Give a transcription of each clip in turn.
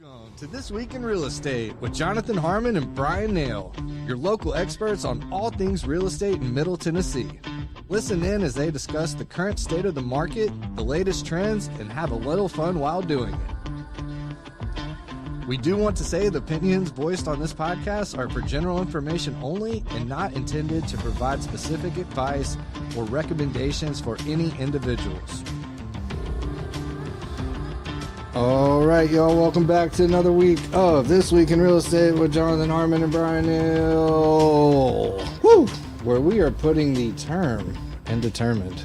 Welcome to This Week in Real Estate with Jonathan Harmon and Bryan Nale, your local experts on all things real estate in Middle Tennessee. Listen in as they discuss the current state of the market, the latest trends, and have a little fun while doing it. We do want to say the opinions voiced on this podcast are for general information only and not intended to provide specific advice or recommendations for any individuals. All right, y'all, welcome back to another week of This Week in Real Estate with Jonathan Harmon and Bryan Nale. Woo! Where we are putting the term indeterminate.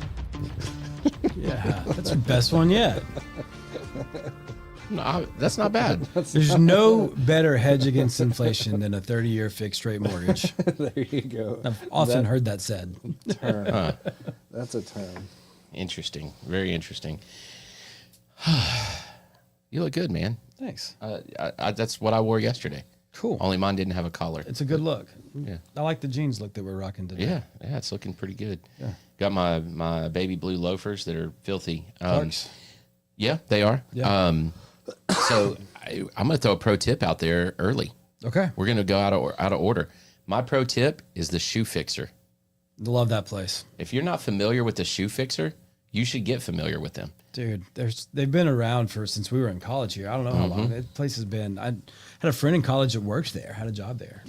Yeah, that's the best one yet. No, that's not bad. There's no better hedge against inflation than a 30-year fixed rate mortgage. There you go. I've often heard that said. Term. Huh. That's a term. Interesting. Very interesting. You look good, man. Thanks. That's what I wore yesterday. Cool. Only mine didn't have a collar. It's a good look. Yeah. I like the jeans look that we're rocking today. Yeah, it's looking pretty good. Yeah. Got my baby blue loafers that are filthy. Clarks. Yeah, they are. Yeah. So I'm going to throw a pro tip out there early. Okay. We're going to go out of order. My pro tip is the Shoe Fixer. Love that place. If you're not familiar with the Shoe Fixer, you should get familiar with them. Dude, they've been around since we were in college here. I don't know how long. That place has been. I had a friend in college that worked there, had a job there.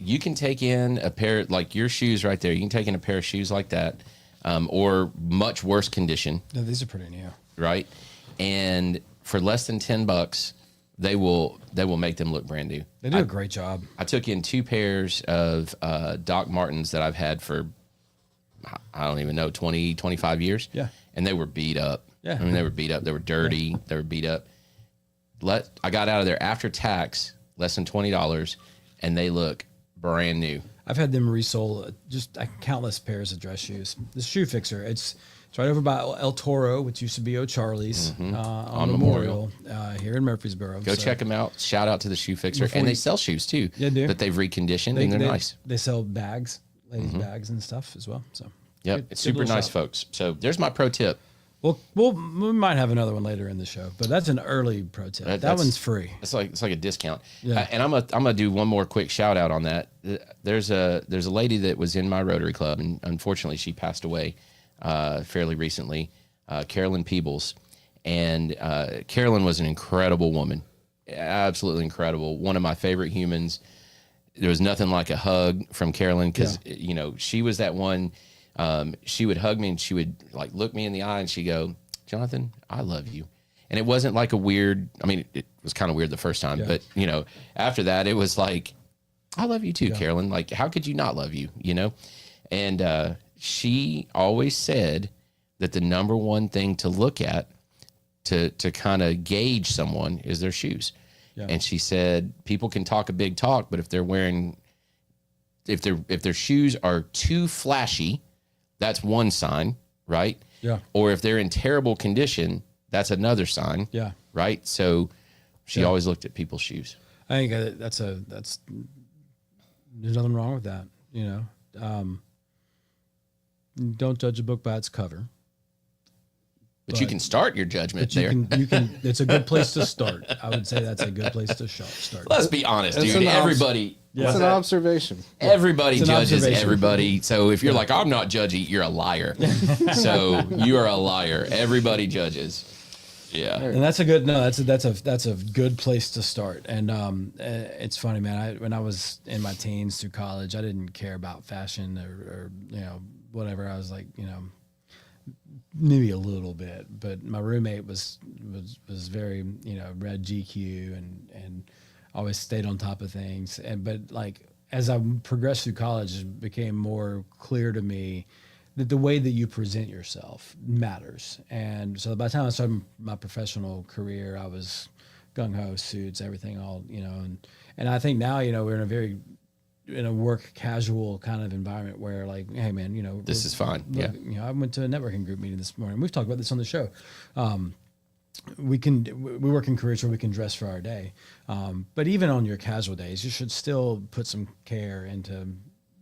You can take in a pair, like your shoes right there. You can take in a pair of shoes like that, or much worse condition, No, these are pretty new. right? And for less than $10, they will make them look brand new. They do a great job. I took in 2 pairs of Doc Martens that I've had for, I don't even know, 20, 25 years. Yeah. And they were beat up. Yeah. I mean, they were beat up. They were dirty. Yeah. They were beat up. I got out of there after tax, less than $20, and they look brand new. I've had them resold just countless pairs of dress shoes. The Shoe Fixer, it's right over by El Toro, which used to be O'Charlie's on Memorial here in Murfreesboro. Go check them out. Shout out to the Shoe Fixer. And they sell shoes too that they've reconditioned, and they're nice. They sell bags, ladies' bags and stuff as well. So yep, it's super nice, folks. So there's my pro tip. We might have another one later in the show, but that's an early pro tip. That one's free. It's like a discount. Yeah. And I'm gonna do one more quick shout out on that. There's a lady that was in my Rotary Club, and unfortunately she passed away fairly recently, Carolyn Peebles. And Carolyn was an incredible woman, absolutely incredible. One of my favorite humans. There was nothing like a hug from Carolyn because she was that one. She would hug me and she would like look me in the eye and she'd go, "Jonathan, I love you." And it wasn't like a weird, I mean, it was kind of weird the first time, but after that it was like, "I love you too, Carolyn. Like, how could you not love you?" And she always said that the number one thing to look at to kind of gauge someone is their shoes. Yeah. And she said, people can talk a big talk, but if their shoes are too flashy, that's one sign, right? Yeah. Or if they're in terrible condition, that's another sign. Yeah. Right. So she always looked at people's shoes. I think that's there's nothing wrong with that. Don't judge a book by its cover. But you can start your judgment there. You can. It's a good place to start. I would say that's a good place to start. Let's be honest, dude. Everybody. It's an observation. Everybody judges everybody. So if you're like, I'm not judgy, you're a liar. So you are a liar. Everybody judges. Yeah. And that's a good. No, that's a good place to start. And it's funny, man. When I was in my teens through college, I didn't care about fashion or whatever. I was like, maybe a little bit, but my roommate was very, read GQ and always stayed on top of things. But like, as I progressed through college, it became more clear to me that the way that you present yourself matters. And so by the time I started my professional career, I was gung-ho, suits, everything, all, and I think now, we're in a work casual kind of environment where like, hey man, this is fine. Look, I went to a networking group meeting this morning. We've talked about this on the show. We work in careers where we can dress for our day. But even on your casual days, you should still put some care into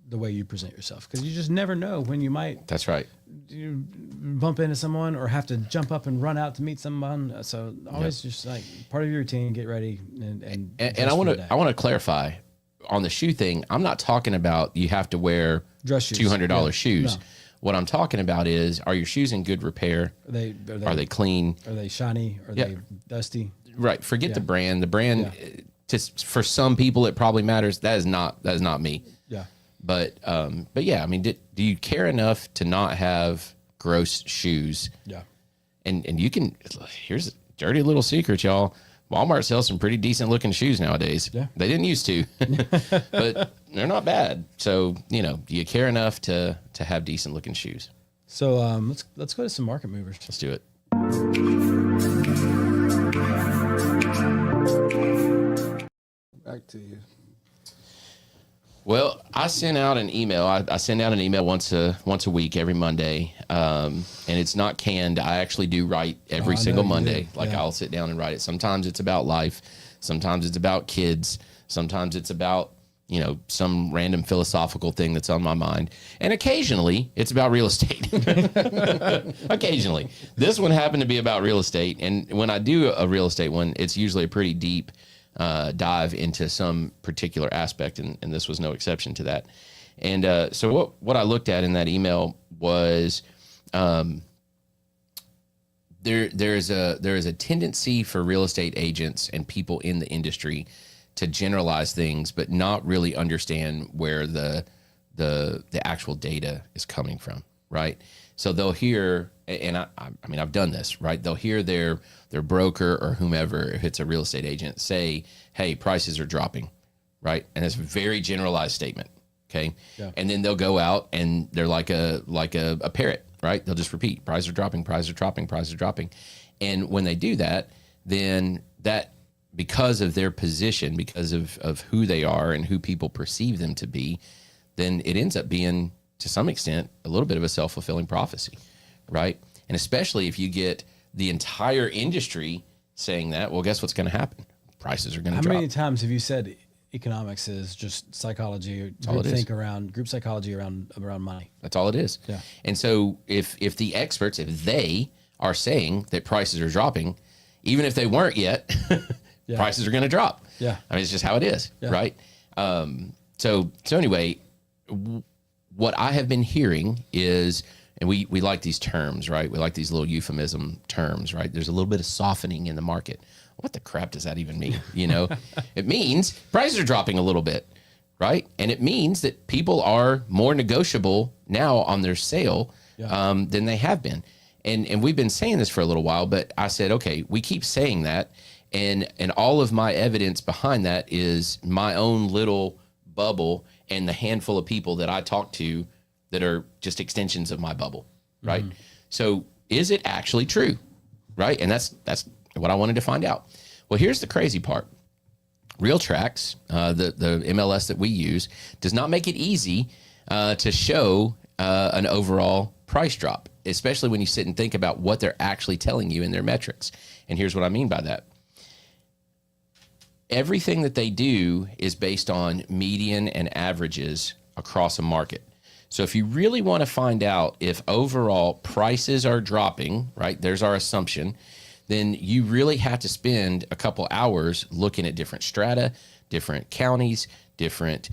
the way you present yourself, because you just never know when you might. That's right. You bump into someone or have to jump up and run out to meet someone. So always just like part of your routine, get ready and I want to clarify on the shoe thing. I'm not talking about you have to wear dress shoes, $200 shoes. No. What I'm talking about is, are your shoes in good repair? Are they clean? Are they shiny? Are they dusty? Right. Forget the brand. The brand, just for some people, it probably matters. That is not me. Yeah. But yeah, I mean, do you care enough to not have gross shoes? Yeah. And you can, here's a dirty little secret, y'all. Walmart sells some pretty decent looking shoes nowadays. Yeah. They didn't used to, but they're not bad. So, do you care enough to have decent looking shoes? So let's go to some market movers. Let's do it. Back to you. Well, I sent out an email. I send out an email once a week, every Monday, and it's not canned. I actually do write every single Monday. I'll sit down and write it. Sometimes it's about life. Sometimes it's about kids. Sometimes it's about some random philosophical thing that's on my mind, and occasionally it's about real estate. Occasionally, this one happened to be about real estate, and when I do a real estate one, it's usually a pretty deep dive into some particular aspect, and this was no exception to that. And so what I looked at in that email was there is a tendency for real estate agents and people in the industry to generalize things, but not really understand where the actual data is coming from, right? So they'll hear, and I mean, I've done this, right? They'll hear their broker or whomever, if it's a real estate agent, say, hey, prices are dropping, right? And it's a very generalized statement, okay? Yeah. And then they'll go out and they're like a parrot, right? They'll just repeat, prices are dropping, prices are dropping, prices are dropping. And when they do that, then that, because of their position, because of who they are and who people perceive them to be, then it ends up being, to some extent, a little bit of a self-fulfilling prophecy, right? And especially if you get the entire industry saying that, well, guess what's going to happen? Prices are going to drop. How many times have you said economics is just psychology, group psychology around money? That's all it is. Yeah. And so if the experts, if they are saying that prices are dropping, even if they weren't yet, prices are going to drop. Yeah. I mean, it's just how it is, right? So anyway, what I have been hearing is, and we like these terms, right? We like these little euphemism terms, right? There's a little bit of softening in the market. What the crap does that even mean? It means prices are dropping a little bit, right? And it means that people are more negotiable now on their sale than they have been. And we've been saying this for a little while, but I said, okay, we keep saying that. And all of my evidence behind that is my own little bubble and the handful of people that I talk to that are just extensions of my bubble, right? Mm-hmm. So is it actually true, right? And that's what I wanted to find out. Well, here's the crazy part. RealTrax, the MLS that we use, does not make it easy to show an overall price drop, especially when you sit and think about what they're actually telling you in their metrics. And here's what I mean by that. Everything that they do is based on median and averages across a market. So if you really want to find out if overall prices are dropping, right, there's our assumption, then you really have to spend a couple hours looking at different strata, different counties, different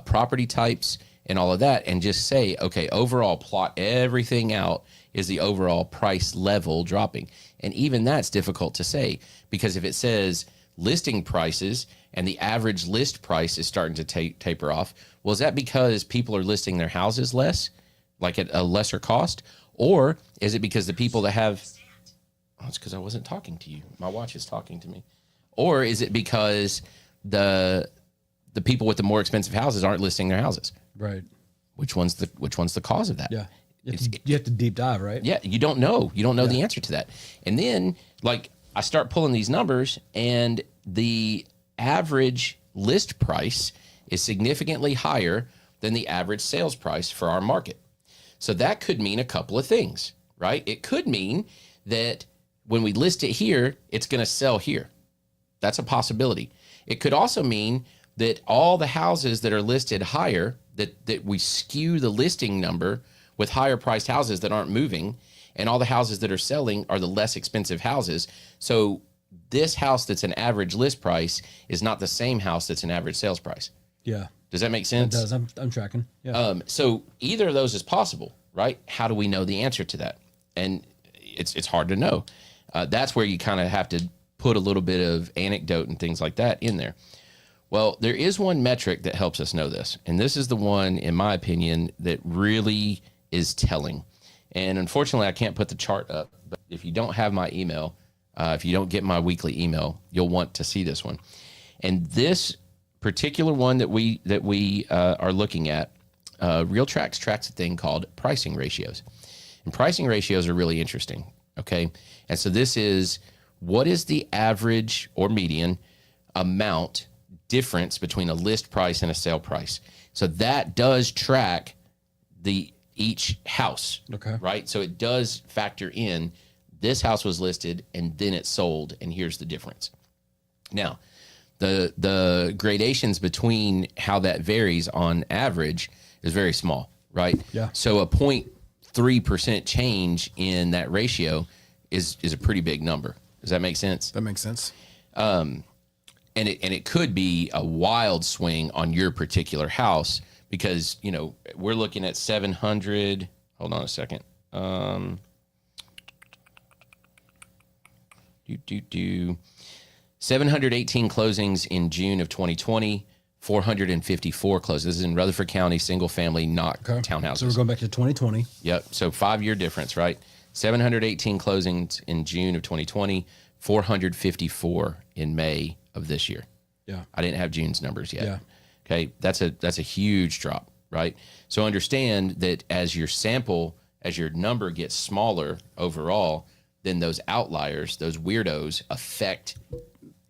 property types, and all of that, and just say, okay, overall plot everything out. Is the overall price level dropping? And even that's difficult to say, because if it says listing prices and the average list price is starting to taper off, well, is that because people are listing their houses less, like at a lesser cost? Or is it because the people that have, it's because I wasn't talking to you. My watch is talking to me. Or is it because the people with the more expensive houses aren't listing their houses? Right. Which one's the cause of that? Yeah. You have to deep dive, right? Yeah. You don't know. You don't know the answer to that. And then, like, I start pulling these numbers, and the average list price is significantly higher than the average sales price for our market. So that could mean a couple of things, right? It could mean that when we list it here, it's going to sell here. That's a possibility. It could also mean that all the houses that are listed higher, that we skew the listing number with higher priced houses that aren't moving, and all the houses that are selling are the less expensive houses. So this house that's an average list price is not the same house that's an average sales price. Yeah. Does that make sense? It does. I'm tracking. Yeah. So either of those is possible, right? How do we know the answer to that? And it's hard to know. That's where you kind of have to put a little bit of anecdote and things like that in there. Well, there is one metric that helps us know this. And this is the one, in my opinion, that really is telling. And unfortunately, I can't put the chart up. But if you don't have my email, if you don't get my weekly email, you'll want to see this one. And this particular one that we are looking at, RealTracs tracks a thing called pricing ratios. And pricing ratios are really interesting, okay? And so this is, what is the average or median amount difference between a list price and a sale price? So that does track each house, Okay. right? So it does factor in, this house was listed and then it sold, and here's the difference. Now, the gradations between how that varies on average is very small, right? Yeah. So a 0.3% change in that ratio is a pretty big number. Does that make sense? That makes sense. And it could be a wild swing on your particular house, because, you know, we're looking at 700. Hold on a second. 718 closings in June of 2020, 454 closings. This is in Rutherford County, single family, not townhouses. So we're going back to 2020. Yep. So 5-year difference, right? 718 closings in June of 2020, 454 in May of this year. Yeah. I didn't have June's numbers yet. Yeah. Okay. That's a huge drop, right? So understand that as your number gets smaller overall, then those outliers, those weirdos, affect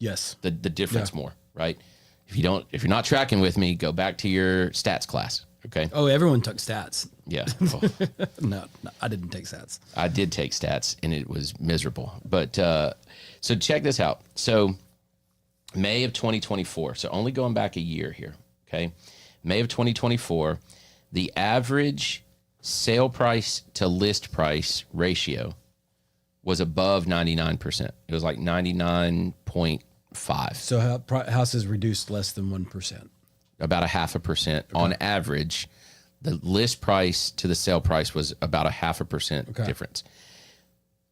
the difference more, right? If you're not tracking with me, go back to your stats class. Okay. Oh, everyone took stats. Yeah. No, I didn't take stats. I did take stats and it was miserable. But so check this out. So May of 2024. So only going back a year here. Okay. May of 2024, the average sale price to list price ratio was above 99%. It was like 99.5. So houses reduced less than 1%. About 0.5% on average. The list price to the sale price was about 0.5% difference.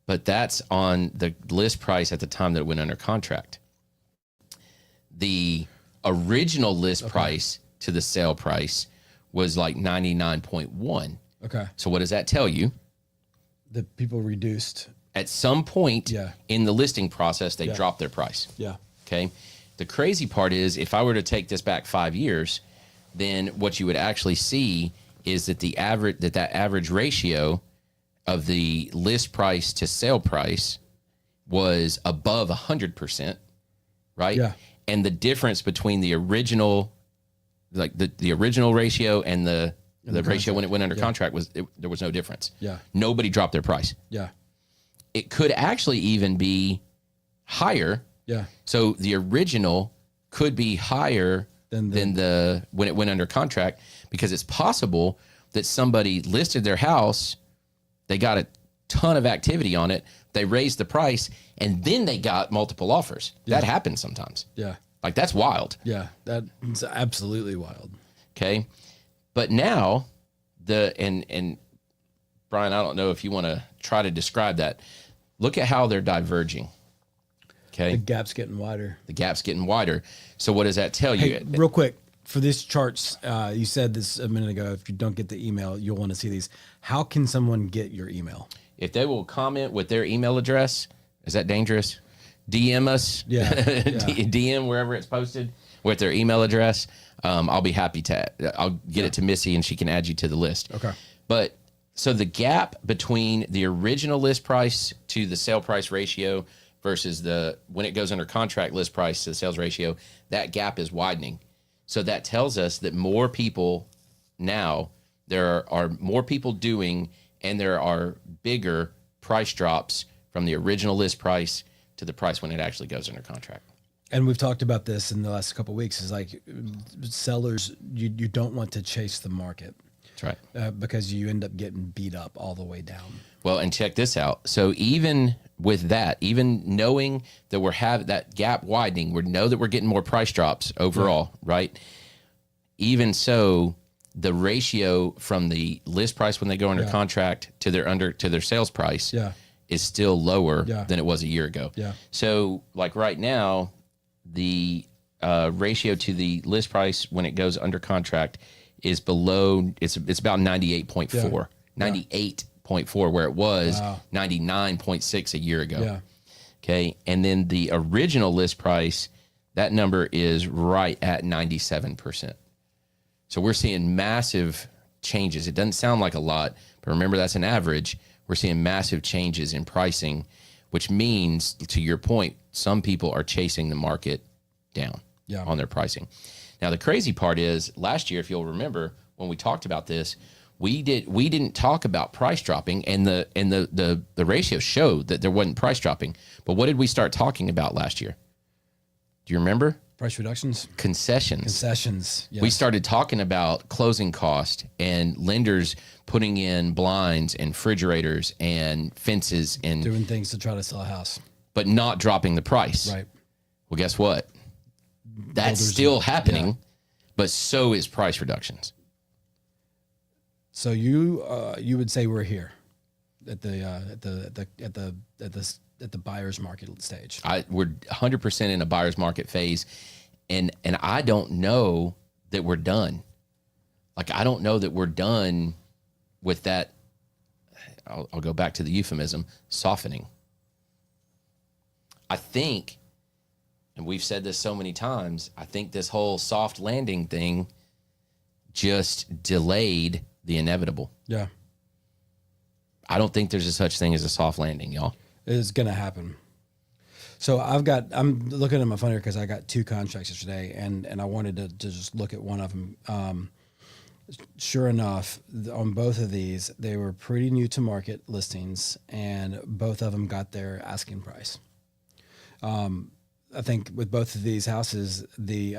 But that's on the list price at the time that it went under contract. The original list price to the sale price was like 99.1. Okay. So what does that tell you? The people reduced. At some point in the listing process, they dropped their price. Yeah. Okay. The crazy part is, if I were to take this back 5 years, then what you would actually see is that that average ratio of the list price to sale price was above 100%, right? Yeah. And the difference between the original, like the original ratio and the ratio when it went under contract there was no difference. Yeah. Nobody dropped their price. Yeah. It could actually even be higher. Yeah. So the original could be higher than the when it went under contract, because it's possible that somebody listed their house, they got a ton of activity on it, they raised the price, and then they got multiple offers. That happens sometimes. Yeah. Like, that's wild. Yeah. That's absolutely wild. Okay. But now and Brian, I don't know if you want to try to describe that. Look at how they're diverging. Okay. The gap's getting wider. The gap's getting wider. So what does that tell you? Hey, real quick, for these charts, you said this a minute ago, if you don't get the email, you'll want to see these. How can someone get your email? If they will comment with their email address, is that dangerous? DM us. Yeah. DM wherever it's posted with their email address. I'll be happy to. I'll get it to Missy and she can add you to the list. Okay. But so the gap between the original list price to the sale price ratio versus when it goes under contract list price to the sales ratio, that gap is widening. So that tells us that more people now, there are more people doing, and there are bigger price drops from the original list price to the price when it actually goes under contract. And we've talked about this in the last couple of weeks, is like sellers, you don't want to chase the market. That's right. Because you end up getting beat up all the way down. Well, and check this out. So even with that, even knowing that we're having that gap widening, we know that we're getting more price drops overall, right? Even so, the ratio from the list price when they go under contract to their sales price is still lower than it was a year ago. Yeah. So like right now, the ratio to the list price when it goes under contract is below, it's about 98.4, 98.4, where it was 99.6 a year ago. Yeah. Okay. And then the original list price, that number is right at 97%. So we're seeing massive changes. It doesn't sound like a lot, but remember that's an average. We're seeing massive changes in pricing, which means, to your point, some people are chasing the market down on their pricing. Now, the crazy part is last year, if you'll remember, when we talked about this, we didn't talk about price dropping, and the ratio showed that there wasn't price dropping. But what did we start talking about last year? Do you remember? Price reductions? Concessions. Yes. We started talking about closing cost and lenders putting in blinds and refrigerators and fences and doing things to try to sell a house, but not dropping the price. Right. Well, guess what? That's still happening, but so is price reductions. So you would say we're here at the buyer's market stage. We're 100% in a buyer's market phase, and I don't know that we're done. Like, I don't know that we're done with that. I'll go back to the euphemism, softening. I think, and we've said this so many times, I think this whole soft landing thing just delayed the inevitable. Yeah. I don't think there's a such thing as a soft landing, y'all. It's going to happen. So I'm looking at my phone here because I got 2 contracts yesterday, and I wanted to just look at one of them. Sure enough, on both of these, they were pretty new to market listings, and both of them got their asking price. I think with both of these houses, the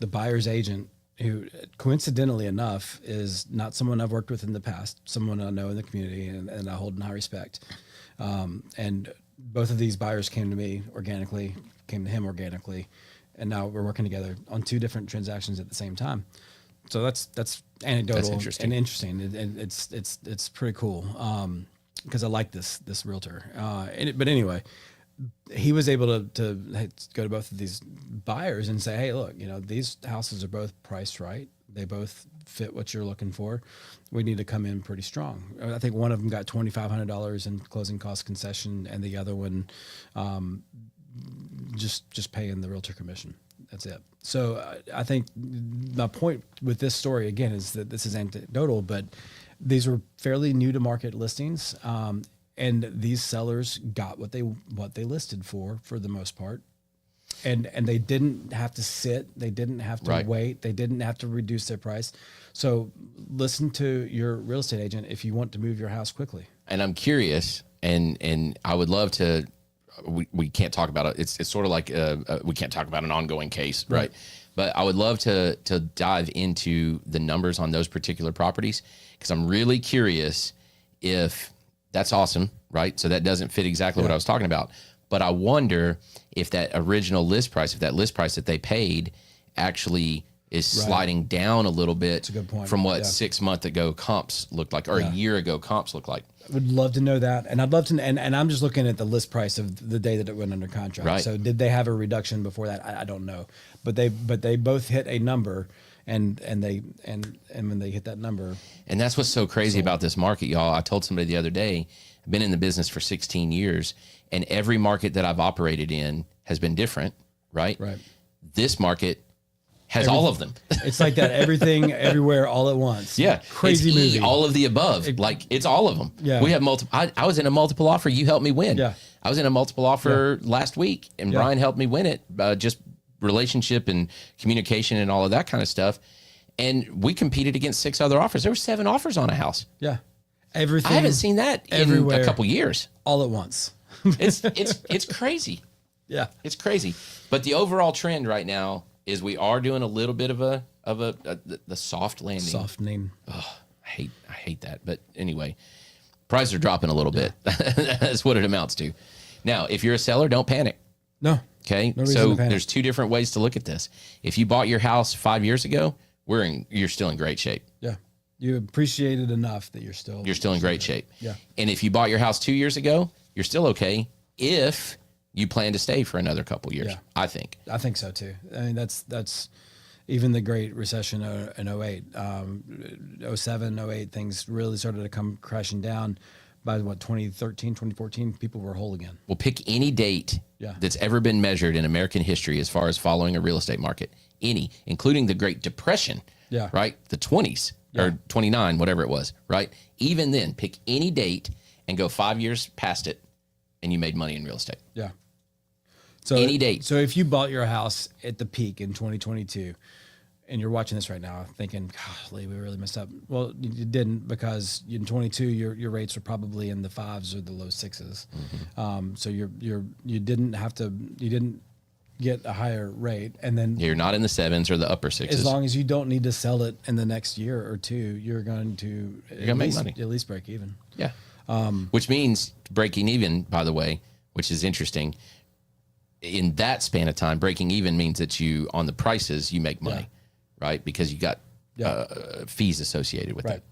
buyer's agent, who coincidentally enough is not someone I've worked with in the past, someone I know in the community and I hold in high respect. And both of these buyers came to him organically, and now we're working together on 2 different transactions at the same time. So that's anecdotal and interesting. And it's pretty cool because I like this realtor. But anyway, he was able to go to both of these buyers and say, hey, look, these houses are both priced right. They both fit what you're looking for. We need to come in pretty strong. I think one of them got $2,500 in closing cost concession, and the other one just paying the realtor commission. That's it. So I think my point with this story, again, is that this is anecdotal, but these were fairly new to market listings. And these sellers got what they listed for the most part. And they didn't have to sit. They didn't have to wait. They didn't have to reduce their price. So listen to your real estate agent if you want to move your house quickly. And I'm curious, and I would love to, we can't talk about it. It's sort of like we can't talk about an ongoing case, right? But I would love to dive into the numbers on those particular properties, because I'm really curious if that's awesome, right? So that doesn't fit exactly what I was talking about. But I wonder if that original list price, if that list price that they paid actually is sliding down a little bit from what 6 months ago comps looked like, or a year ago comps looked like. I would love to know that. And I'd love to, and I'm just looking at the list price of the day that it went under contract. Right. So did they have a reduction before that? I don't know. But they both hit a number. And when they hit that number, and that's what's so crazy about this market, y'all. I told somebody the other day, I've been in the business for 16 years, and every market that I've operated in has been different, right? Right. This market has all of them. It's like that, everything, everywhere, all at once. Yeah, crazy movie. All of the above, it's all of them. Yeah, we have multiple. I was in a multiple offer. You helped me win. Yeah, I was in a multiple offer last week, and Bryan helped me win it. Just relationship and communication and all of that kind of stuff. And we competed against 6 other offers. There were 7 offers on a house. Yeah. Everything. I haven't seen that in a couple years. All at once. It's crazy. Yeah. It's crazy. But the overall trend right now is we are doing a little bit of the soft landing. Softening. Oh, I hate that. But anyway, prices are dropping a little bit. That's what it amounts to. Now, if you're a seller, don't panic. No. Okay. No reason So to panic. there's two different ways to look at this. If you bought your house 5 years ago, you're still in great shape. Yeah. You appreciate it enough that you're still in great shape. Yeah. And if you bought your house 2 years ago, you're still okay if you plan to stay for another couple years. Yeah. I think. I think so too. I mean, that's even the Great Recession in 08, 07, 08, things really started to come crashing down. By 2013, 2014, people were whole again. Well, pick any date Yeah. that's ever been measured in American history as far as following a real estate market. Any, including the Great Depression. Yeah. Right? The 20s Yeah. or 29, whatever it was. Right? Even then, pick any date and go 5 years past it, and you made money in real estate. Yeah. So Any date. So if you bought your house at the peak in 2022, and you're watching this right now thinking, golly, we really messed up. Well, you didn't, because in 22 your rates were probably in the 5s or the low 6s. So you didn't get a higher rate, and then You're not in the 7s or the upper 6s. as long as you don't need to sell it in the next year or two, you're going to make money. at least break even. Yeah. Which means breaking even, by the way, which is interesting. In that span of time, breaking even means that you, on the prices, you make money, right? Because you got fees associated with Right. it.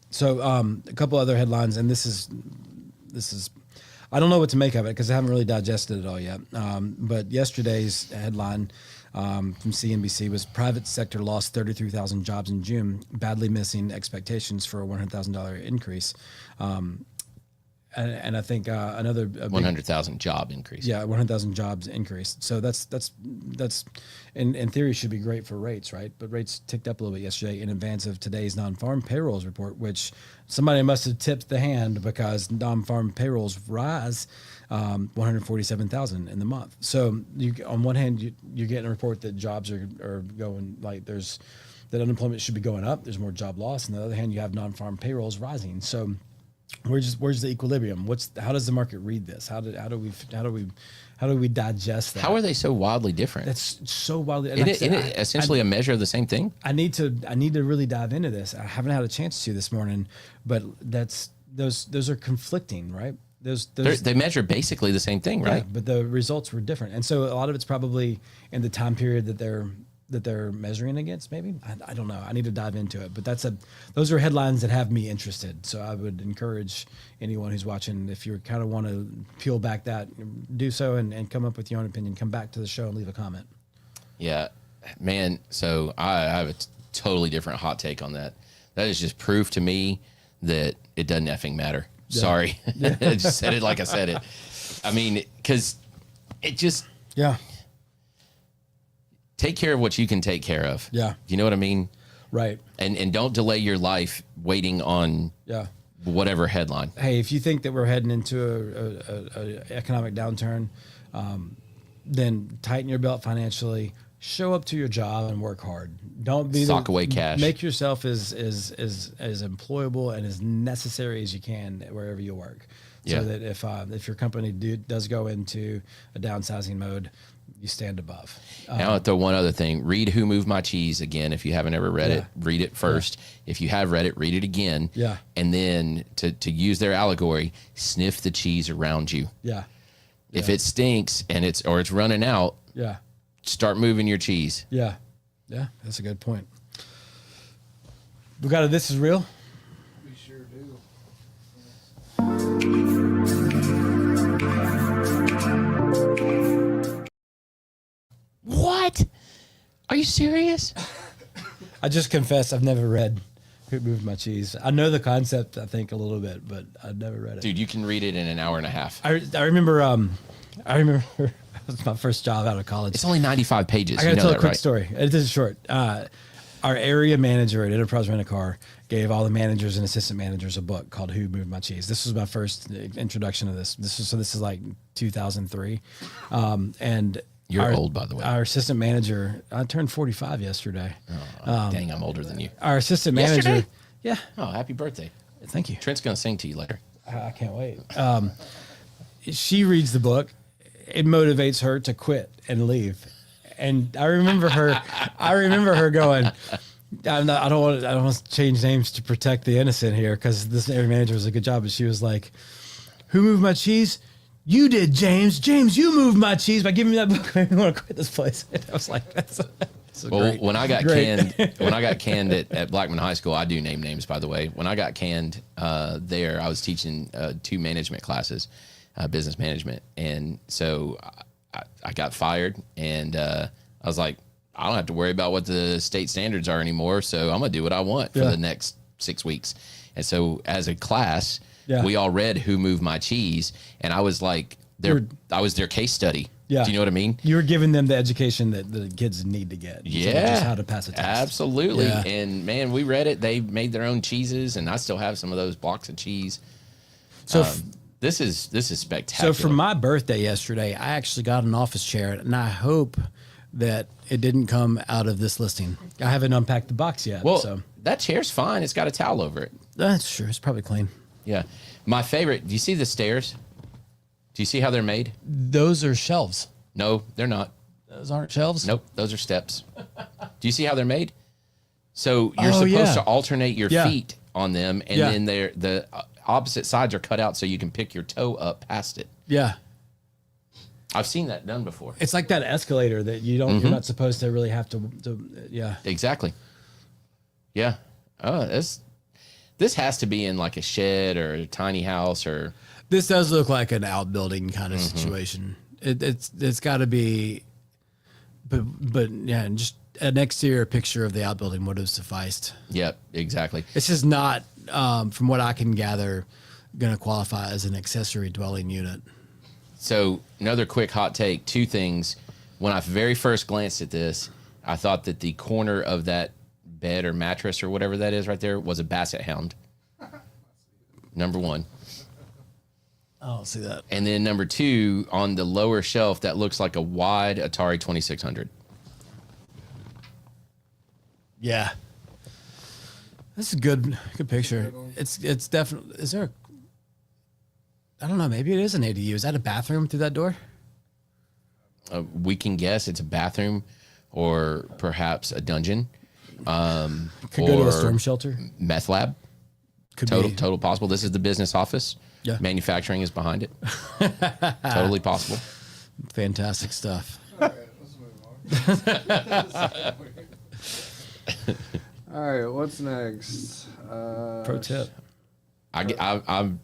So a couple other headlines, and this is, I don't know what to make of it because I haven't really digested it all yet. But yesterday's headline from CNBC was private sector lost 33,000 jobs in June, badly missing expectations for a $100,000 increase. And I think another big, 100,000 job increase. yeah, 100,000 jobs increase. So that's in theory should be great for rates, right? But rates ticked up a little bit yesterday in advance of today's non-farm payrolls report, which somebody must have tipped the hand because non-farm payrolls rise 147,000 in the month. So you, on one hand, you're getting a report that jobs are going, like that unemployment should be going up. There's more job loss. On the other hand, you have non-farm payrolls rising. So where's the equilibrium? How does the market read this? How do we digest that? How are they so wildly different? That's so wildly. Isn't it essentially a measure of the same thing? I need to really dive into this. I haven't had a chance to this morning, but those are conflicting, right? They measure basically the same thing, right? Yeah, but the results were different, and so a lot of it's probably in the time period that they're measuring against. Maybe I don't know. I need to dive into it. But those are headlines that have me interested. So I would encourage anyone who's watching, if you kind of want to peel back that, do so and come up with your own opinion. Come back to the show and leave a comment. Yeah, man. So I have a totally different hot take on that. That is just proof to me that it doesn't effing matter. Yeah. Sorry. I just said it like I said it. I mean, because it just... Yeah. Take care of what you can take care of. Yeah. You know what I mean? Right. And don't delay your life waiting on whatever headline. Hey, if you think that we're heading into a economic downturn, then tighten your belt financially. Show up to your job and work hard. Don't be sock away cash. Make yourself as employable and as necessary as you can wherever you work. So that if your company does go into a downsizing mode, you stand above. Now, I'll throw one other thing. Read Who Moved My Cheese again. If you haven't ever read it, read it first. Yeah. If you have read it, read it again. Yeah. And then to use their allegory, sniff the cheese around you. Yeah. If it stinks and it's running out, start moving your cheese. Yeah. Yeah. That's a good point. We got a This Is Real. We sure do. What? Are you serious? I just confess I've never read Who Moved My Cheese. I know the concept, I think, a little bit, but I've never read it. Dude, you can read it in an hour and a half. I remember it was my first job out of college. It's only 95 pages. I got to you know tell that, a quick right? story. It is short. Our area manager at Enterprise Rent a Car gave all the managers and assistant managers a book called Who Moved My Cheese. This was my first introduction to this. This is like 2003. And You're old, by the way. Our assistant manager, I turned 45 yesterday. Dang, I'm older than you. Our assistant manager. Yesterday? Yeah. Oh, happy birthday. Thank you. Trent's going to sing to you later. I can't wait. She reads the book it motivates her to quit and leave. And I remember her going, I don't want to change names to protect the innocent here because this area manager was a good job. But she was like, "Who moved my cheese? You did, James. James, you moved my cheese by giving me that book. I want to quit this place." And I was like, "That's well." Great, when I got canned at Blackman High School, I do name names, by the way. When I got canned there, I was teaching 2 management classes, business management, and so I got fired, and I was like, I don't have to worry about what the state standards are anymore, so I'm gonna do what I want for the next 6 weeks. And so as a class, we all read Who Moved My Cheese, and I was like, I was their case study. Yeah. Do you know what I mean? You were giving them the education that the kids need to get. Just how to pass a test. Absolutely. Yeah. And man, we read it. They made their own cheeses, and I still have some of those blocks of cheese. So this is spectacular. So for my birthday yesterday, I actually got an office chair, and I hope that it didn't come out of this listing. I haven't unpacked the box yet. Well, so that chair's fine. It's got a towel over it. That's true. It's probably clean. Yeah. My favorite, do you see the stairs? Do you see how they're made? Those are shelves. No, they're not. Those aren't shelves? Nope, those are steps. Do you see how they're made? So you're supposed to alternate your feet on them, and then the opposite sides are cut out so you can pick your toe up past it. Yeah. I've seen that done before. It's like that escalator that you're not supposed to really have to yeah. Exactly. Yeah. Oh, this has to be in like a shed or a tiny house or. This does look like an outbuilding kind of situation. It's got to be, but yeah, just an exterior picture of the outbuilding would have sufficed. Yep, exactly. This is not, from what I can gather, going to qualify as an accessory dwelling unit. So another quick hot take, 2 things. When I very first glanced at this, I thought that the corner of that bed or mattress or whatever that is right there was a basset hound. Number 1. I'll see that. And then number 2, on the lower shelf, that looks like a wide Atari 2600. Yeah. This is a good picture. It's definitely, is there a, I don't know, maybe it is an ADU. Is that a bathroom through that door? We can guess it's a bathroom or perhaps a dungeon. Could go to a storm shelter. Meth lab. Total possible. This is the business office. Yeah. Manufacturing is behind it. Totally possible. Fantastic stuff. All right, let's move on. All right, what's next? Pro tip. I'm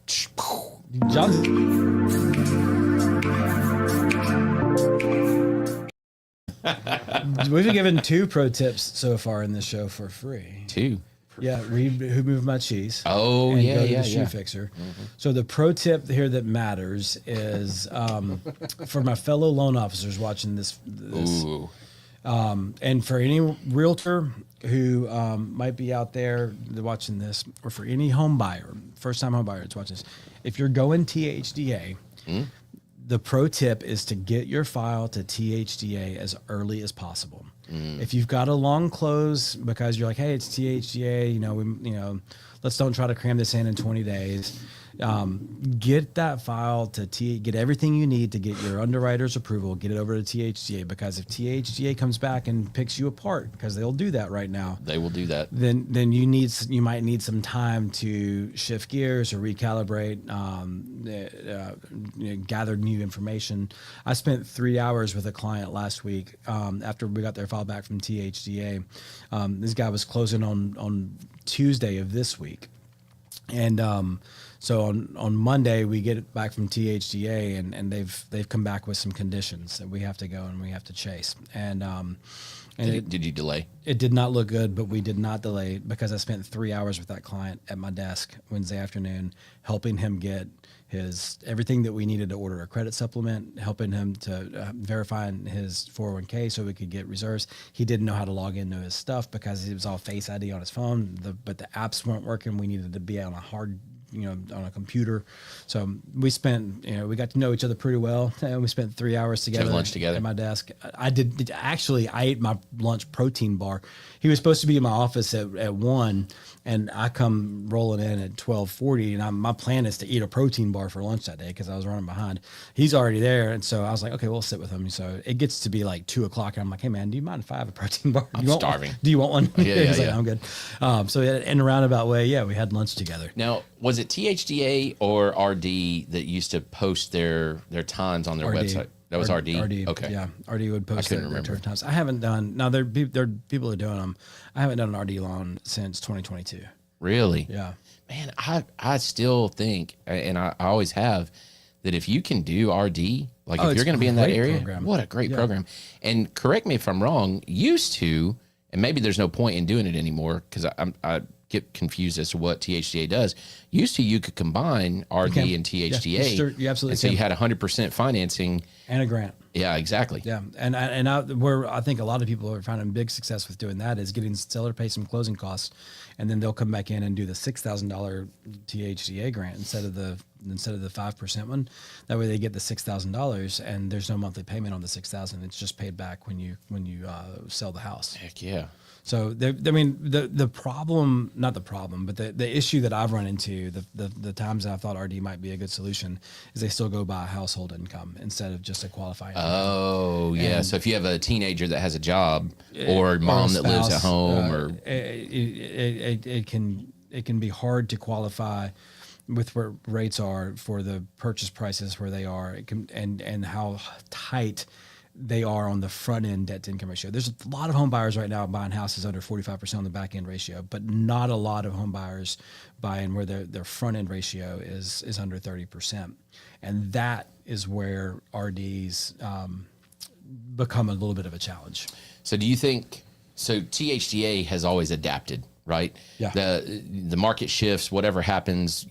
We've been given 2 pro tips so far in this show for free. 2. Yeah, read Who Moved My Cheese. Oh, and yeah, go to yeah, the shoe fixer. So the pro tip here that matters is for my fellow loan officers watching this. Ooh. And for any realtor who might be out there watching this, or for any home buyer, first-time home buyer that's watching this, if you're going THDA, the pro tip is to get your file to THDA as early as possible. If you've got a long close because you're like, hey, it's THDA, let's don't try to cram this in 20 days. Get that file to get everything you need to get your underwriter's approval, get it over to THDA, because if THDA comes back and picks you apart, because they'll do that right now. They will do that. Then you might need some time to shift gears or recalibrate, gather new information. I spent 3 hours with a client last week after we got their file back from THDA. This guy was closing on Tuesday of this week. And so on Monday we get it back from THDA and they've come back with some conditions that we have to go and we have to chase. And Did you delay? It did not look good, but we did not delay because I spent 3 hours with that client at my desk Wednesday afternoon, helping him get everything that we needed to order a credit supplement, helping him to verify his 401k so we could get reserves. He didn't know how to log into his stuff because it was all Face ID on his phone, but the apps weren't working. We needed to be on a hard on a computer. So we spent, we got to know each other pretty well. And we spent 3 hours together. Have lunch together at my desk. I ate my lunch protein bar. He was supposed to be in my office at 1, and I come rolling in at 12:40, and my plan is to eat a protein bar for lunch that day because I was running behind. He's already there, and so I was like, okay, we'll sit with him. So it gets to be like 2 o'clock, and I'm like, hey man, do you mind if I have a protein bar? I'm starving. Do you want one? Yeah, He's like, yeah. I'm good. So in a roundabout way, yeah, we had lunch together. Now, was it THDA or RD that used to post their times on their RD. website? That was RD? RD. Okay. Yeah. RD would post couldn't their remember. turn times. I haven't done, now there are people are doing them. I haven't done an RD loan since 2022. Really? Yeah. Man, I still think, and I always have, that if you can do RD, like Oh, if it's you're going to be in a that great area, program. what a great Yeah. program. And correct me if I'm wrong, used to, and maybe there's no point in doing it anymore because I get confused as to what THDA does. Used to, you could combine RD can. and THDA. Yeah, you absolutely and so you can. had 100% financing. And a grant. Yeah, exactly. Yeah, where I think a lot of people are finding big success with doing that is getting the seller to pay some closing costs, and then they'll come back in and do the $6,000 THDA grant instead of the 5% one. That way they get the $6,000 and there's no monthly payment on the $6,000. It's just paid back when you sell the house. Heck yeah. So the problem, not the problem, but the issue that I've run into, the times I thought RD might be a good solution, is they still go by household income instead of just a qualifying. Oh, yeah. And- So if you have a teenager that has a job or mom that lives at spouse, home or it can be hard to qualify with where rates are for the purchase prices where they are. It can, and how tight they are on the front end debt to income ratio. There's a lot of home buyers right now buying houses under 45% on the back end ratio, but not a lot of home buyers buying where their front end ratio is under 30%. And that is where RDs become a little bit of a challenge. So do you think, so THDA has always adapted, right? Yeah. The market shifts, whatever happens,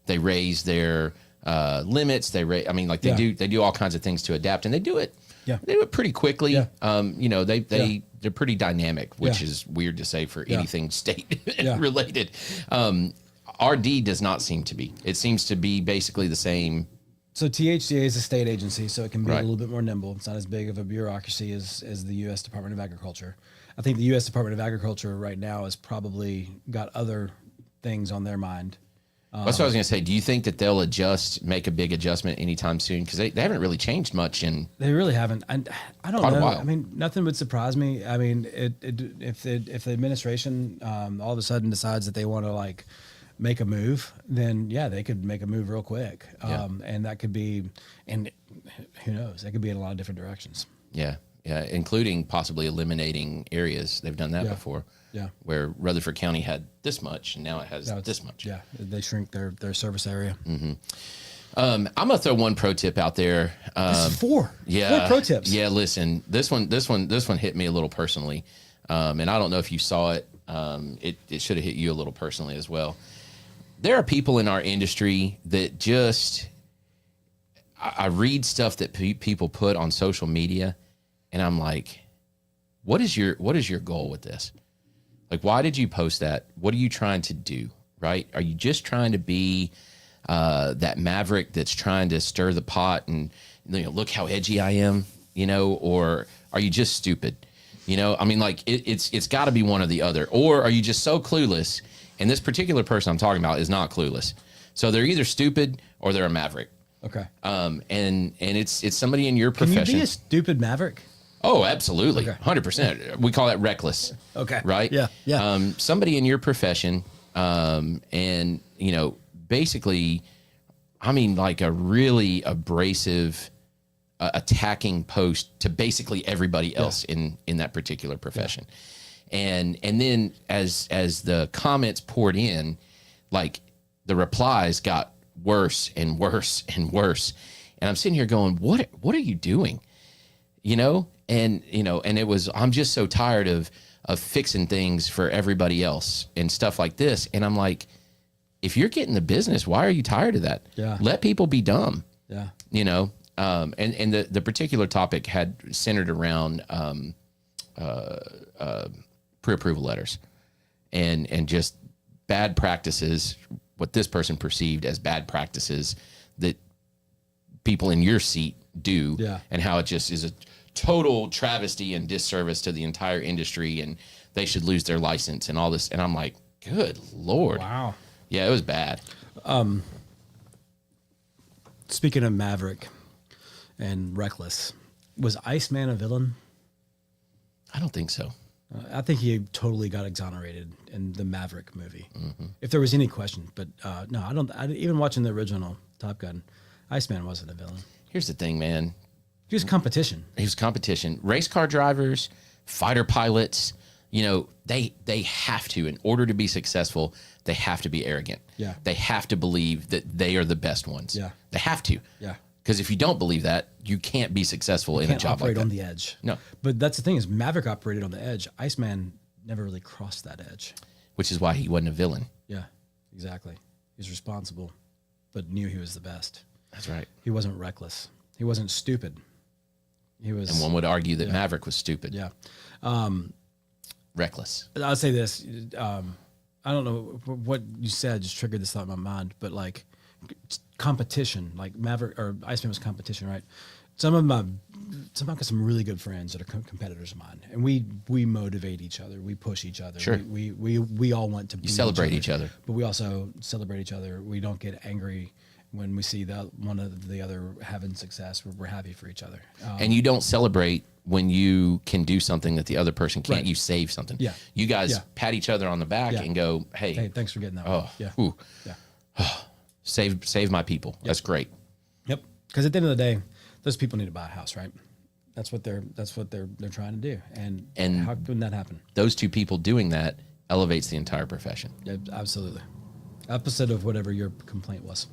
they raise their limits. They do all kinds of things to adapt, and they do it. Yeah. They do it pretty quickly. Yeah. They're pretty dynamic, which Yeah. is weird to say for Yeah. anything state Yeah. related. RD does not seem to be. It seems to be basically the same. So THDA is a state agency, so it can be Right. a little bit more nimble. It's not as big of a bureaucracy as the U.S. Department of Agriculture. I think the U.S. Department of Agriculture right now has probably got other things on their mind. That's what I was going to say. Do you think that they'll make a big adjustment anytime soon? Because they haven't really changed much in. They really haven't. I don't Quite a know. while. I mean, nothing would surprise me. I mean, if the administration all of a sudden decides that they want to make a move, then yeah, they could make a move real quick. Yeah. And that could be, and who knows, that could be in a lot of different directions. Yeah, including possibly eliminating areas. They've done that Yeah. before. Yeah. Where Rutherford County had this much, and now it has Now it's- this much. Yeah, they shrink their service area. I'm gonna throw one pro tip out there. This is four pro tips. Yeah, listen, this one hit me a little personally, and I don't know if you saw it. It should have hit you a little personally as well. There are people in our industry that just, I read stuff that people put on social media, and I'm like, what is your goal with this? Like, why did you post that? What are you trying to do? Right? Are you just trying to be that maverick that's trying to stir the pot and look how edgy I am, or are you just stupid? I mean, like it's got to be one or the other. Or are you just so clueless? And this particular person I'm talking about is not clueless. So they're either stupid or they're a maverick. Okay. And it's somebody in your Can profession. you be a stupid maverick? Oh, absolutely. Okay. 100%. We call that reckless. Okay. Right? Yeah. Somebody in your profession, and, basically, I mean, like a really abrasive, attacking post to basically everybody else in that particular profession. And then as the comments poured in, like the replies got worse and worse and worse. And I'm sitting here going, what are you doing? And it was, I'm just so tired of fixing things for everybody else and stuff like this. And I'm like, if you're getting the business, why are you tired of that? Yeah. Let people be dumb. Yeah. And the particular topic had centered around pre-approval letters and just bad practices what this person perceived as bad practices that people in your seat do, and how it just is a total travesty and disservice to the entire industry, and they should lose their license and all this. And I'm like, good Lord. Wow. Yeah, it was bad. Speaking of Maverick and Reckless, was Iceman a villain? I don't think so. I think he totally got exonerated in the Maverick movie, if there was any question. But no, I don't. Even watching the original Top Gun, Iceman wasn't a villain. Here's the thing, man. He was competition. He was competition. Race car drivers, fighter pilots, you know, they have to, in order to be successful, they have to be arrogant. Yeah. They have to believe that they are the best ones. Yeah. They have to. Yeah. Because if you don't believe that, you can't be successful in a job like that. Operate on the edge. No. But that's the thing is Maverick operated on the edge. Iceman never really crossed that edge. Which is why he wasn't a villain. Yeah, exactly. He was responsible, but knew he was the best. That's right. He wasn't reckless. He wasn't stupid. He was. And one would argue that Maverick was stupid. Yeah. Reckless. I'll say this. I don't know what you said just triggered this thought in my mind, but like competition, like Maverick or Iceman was competition, right? I've got some really good friends that are competitors of mine, and we motivate each other, we push each other. Sure. We all want to. You celebrate each other, but we also celebrate each other. We don't get angry when we see one of the other having success. We're happy for each other. And you don't celebrate when you can do something that the other person can't. Right. You save something. Yeah. You guys pat each other on the back and go, hey, thanks for getting that. Oh, one. Yeah. whew. Yeah. Save my people. Yep. That's great. Yep. Because at the end of the day, those people need to buy a house, right? That's what they're trying to do. And how can that happen? Those two people doing that elevates the entire profession. Yeah, absolutely. Opposite of whatever your complaint was.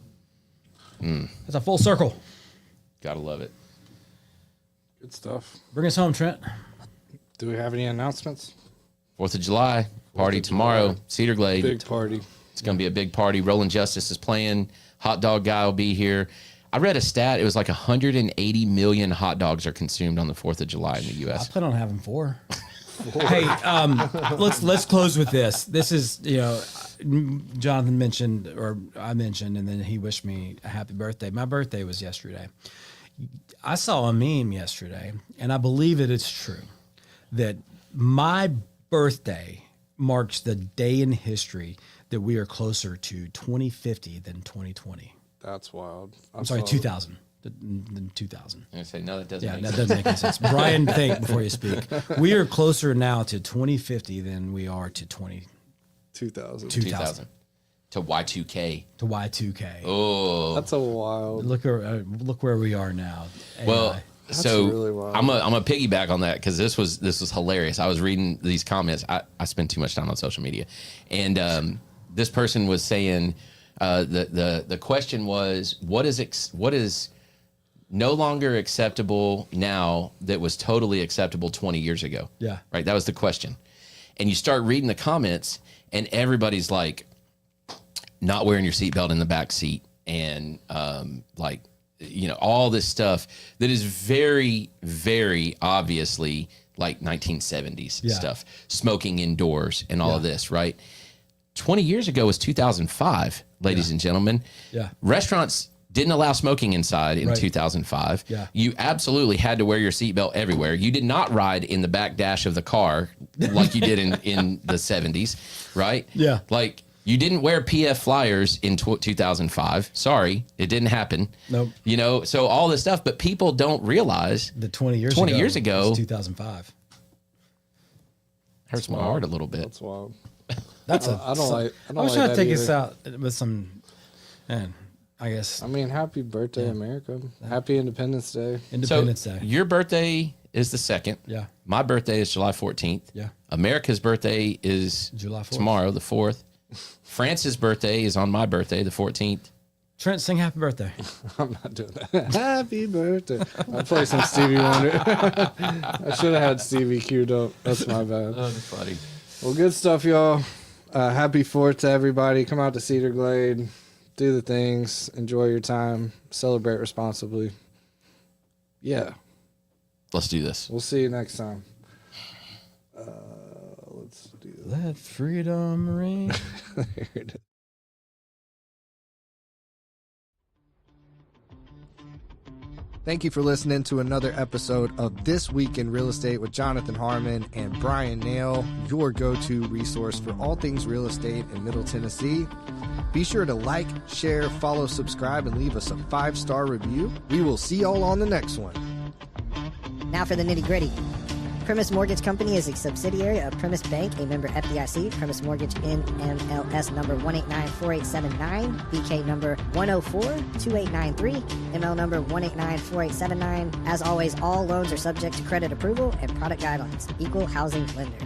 That's a full circle. Gotta love it. Good stuff. Bring us home, Trent. Do we have any announcements? 4th of July, party tomorrow, Cedar Glade. Big party. It's going to be a big party. Rolling Justice is playing. Hot Dog Guy will be here. I read a stat. It was like 180 million hot dogs are consumed on the 4th of July in the U.S. I plan on having 4. Hey, let's close with this. This is, Jonathan mentioned, or I mentioned, and then he wished me a happy birthday. My birthday was yesterday. I saw a meme yesterday, and I believe it is true, that my birthday marks the day in history that we are closer to 2050 than 2020. That's wild. I'm sorry, 2000. Than 2000. I say, no, that doesn't make that sense. doesn't make any sense. Brian, think before you speak. We are closer now to 2050 than we are to 2000. 2000. To Y2K. To Y2K. Oh. That's a wild. Look where we are now. AI. Well, so really wild. I'm a piggyback on that because this was hilarious. I was reading these comments. I spend too much time on social media, and this person was saying the question was what is no longer acceptable now that was totally acceptable 20 years ago. Yeah. Right. That was the question, and you start reading the comments, and everybody's like, not wearing your seatbelt in the back seat, and all this stuff that is very, very obviously like 1970s stuff, smoking indoors and all of this, right? 20 years ago was 2005, ladies and gentlemen. Yeah. Restaurants didn't allow smoking inside in 2005. Yeah. You absolutely had to wear your seatbelt everywhere. You did not ride in the back dash of the car like you did in the 70s, right? Yeah. Like, you didn't wear PF flyers in 2005. Sorry, it didn't happen. Nope. So all this stuff, but people don't realize The 20 years ago was 2005. hurts my heart a little bit. That's wild. That's I don't like trying to that take either. us out with some, man, I guess I mean, happy birthday, America. Happy Independence Day. Independence So Day. your birthday is the 2nd. Yeah. My birthday is July 14th. Yeah. America's birthday is July 4th. tomorrow, the 4th. France's birthday is on my birthday, the 14th. Trent, sing happy birthday. I'm not doing that. Happy birthday. I'll play some Stevie Wonder. I should have had Stevie queued up. That's my bad. Oh, that's funny. Well, good stuff, y'all. Happy 4th to everybody. Come out to Cedar Glade. Do the things. Enjoy your time. Celebrate responsibly. Yeah. Let's do this. We'll see you next time. Let's do that. Let freedom ring. There it is. Thank you for listening to another episode of This Week in Real Estate with Jonathan Harmon and Bryan Nale, your go-to resource for all things real estate in Middle Tennessee. Be sure to like, share, follow, subscribe, and leave us a 5-star review. We will see y'all on the next one. Now for the nitty-gritty. Primis Mortgage Company is a subsidiary of Primis Bank, a member FDIC. Primis Mortgage NMLS number 1894879, BK number 1042893, ML number 1894879. As always, all loans are subject to credit approval and product guidelines. Equal housing lender.